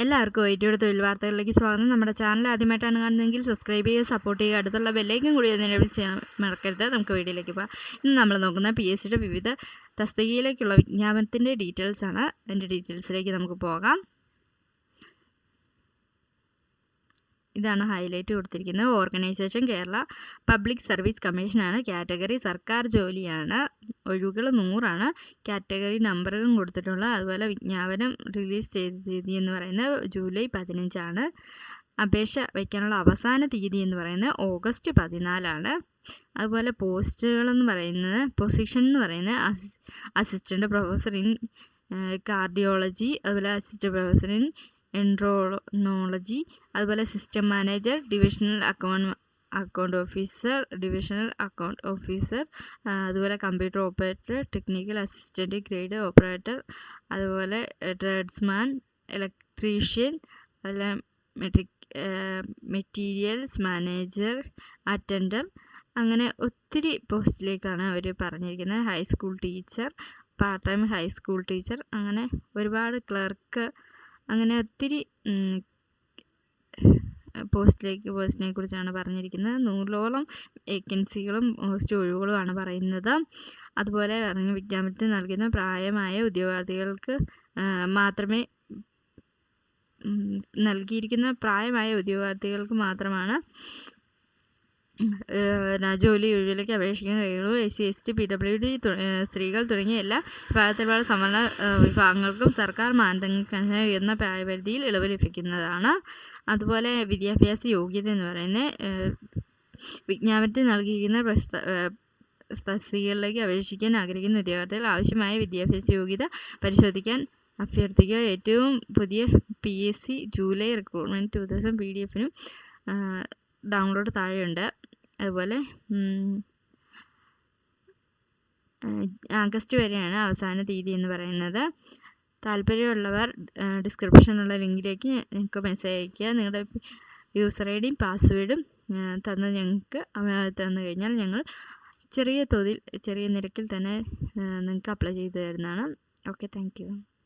എല്ലാവർക്കും ഐടിയുടെ തൊഴിൽ വാർത്തകളിലേക്ക് സ്വാഗതം. നമ്മുടെ ചാനൽ ആദ്യമായിട്ടാണ് കാണുന്നതെങ്കിൽ സബ്സ്ക്രൈബ് ചെയ്യുക, സപ്പോർട്ട് ചെയ്യുക, അടുത്തുള്ള ബെല്ലൈക്കൻ കൂടി ഒന്ന് ചെയ്യാൻ മറക്കരുത്. നമുക്ക് വീഡിയോയിലേക്ക് പോകാം. ഇന്ന് നമ്മൾ നോക്കുന്ന PSCയുടെ വിവിധ തസ്തികയിലേക്കുള്ള വിജ്ഞാപനത്തിൻ്റെ ഡീറ്റെയിൽസ് ആണ്. അതിൻ്റെ ഡീറ്റെയിൽസിലേക്ക് നമുക്ക് പോകാം. ഇതാണ് ഹൈലൈറ്റ് കൊടുത്തിരിക്കുന്നത്. ഓർഗനൈസേഷൻ കേരള പബ്ലിക് സർവീസ് കമ്മീഷനാണ്. കാറ്റഗറി സർക്കാർ ജോലിയാണ്. ഒഴിവുകൾ 100 കാറ്റഗറി നമ്പറുകളും കൊടുത്തിട്ടുള്ള. അതുപോലെ വിജ്ഞാപനം റിലീസ് ചെയ്ത തീയതി എന്ന് പറയുന്നത് ജൂലൈ 15 അപേക്ഷ വയ്ക്കാനുള്ള അവസാന തീയതി എന്ന് പറയുന്നത് ഓഗസ്റ്റ് 14 അതുപോലെ പോസ്റ്റുകളെന്ന് പറയുന്നത് പൊസിഷൻ എന്ന് പറയുന്നത് അസിസ്റ്റന്റ് പ്രൊഫസർ ഇൻ കാർഡിയോളജി, അതുപോലെ അസിസ്റ്റന്റ് പ്രൊഫസർ ഇൻ എൻട്രോണോളജി, അതുപോലെ system manager, divisional account officer, അതുപോലെ computer operator, technical assistant, grade operator, അതുപോലെ ട്രേഡ്സ്മാൻ, ഇലക്ട്രീഷ്യൻ, അതുപോലെ മെറ്റീരിയൽസ് മാനേജർ, അറ്റൻഡർ, അങ്ങനെ ഒത്തിരി പോസ്റ്റിലേക്കാണ് അവർ പറഞ്ഞിരിക്കുന്നത്. High school teacher, part time high school teacher, അങ്ങനെ ഒരുപാട് ക്ലർക്ക്, അങ്ങനെ ഒത്തിരി പോസ്റ്റിനെ കുറിച്ചാണ് പറഞ്ഞിരിക്കുന്നത്. 100ഓളം വേക്കൻസികളും പോസ്റ്റ് ഒഴിവുകളുമാണ് പറയുന്നത്. അതുപോലെ വിജ്ഞാപനത്തിൽ നൽകുന്ന പ്രായമായ ഉദ്യോഗാർത്ഥികൾക്ക് മാത്രമേ മാത്രമാണ് ജോലി ഒഴിവിലേക്ക് അപേക്ഷിക്കാൻ കഴിയുള്ളൂ. SC, ST, PWD, സ്ത്രീകൾ തുടങ്ങിയ എല്ലാ വിഭാഗത്തിലുള്ള സംവരണ വിഭാഗങ്ങൾക്കും സർക്കാർ മാനദണ്ഡങ്ങൾക്കനുസരിച്ച് ഉയർന്ന പ്രായപരിധിയിൽ ഇളവ് ലഭിക്കുന്നതാണ്. അതുപോലെ വിദ്യാഭ്യാസ യോഗ്യത എന്ന് പറയുന്നത് വിജ്ഞാപനത്തിൽ നൽകിയിരിക്കുന്ന തസ്തികകളിലേക്ക് അപേക്ഷിക്കാൻ ആഗ്രഹിക്കുന്ന ഉദ്യോഗാർത്ഥികൾ ആവശ്യമായ വിദ്യാഭ്യാസ യോഗ്യത പരിശോധിക്കാൻ അഭ്യർത്ഥിക്കുക. ഏറ്റവും പുതിയ PSC ജൂലൈ റിക്രൂട്ട്മെന്റ് 2000 PDF-നും ഡൗൺലോഡ് താഴെയുണ്ട്. അതുപോലെ ആഗസ്റ്റ് വരെയാണ് അവസാന തീയതി എന്ന് പറയുന്നത്. താല്പര്യമുള്ളവർ ഡിസ്ക്രിപ്ഷനിലുള്ള ലിങ്കിലേക്ക് ഞങ്ങൾക്ക് മെസ്സേജ് അയയ്ക്കുക. നിങ്ങളുടെ യൂസർ ഐ ഡിയും പാസ്വേഡും തന്നു കഴിഞ്ഞാൽ ഞങ്ങൾ ചെറിയ നിരക്കിൽ തന്നെ നിങ്ങൾക്ക് അപ്ലൈ ചെയ്തു തരുന്നതാണ്. Okay, thank you.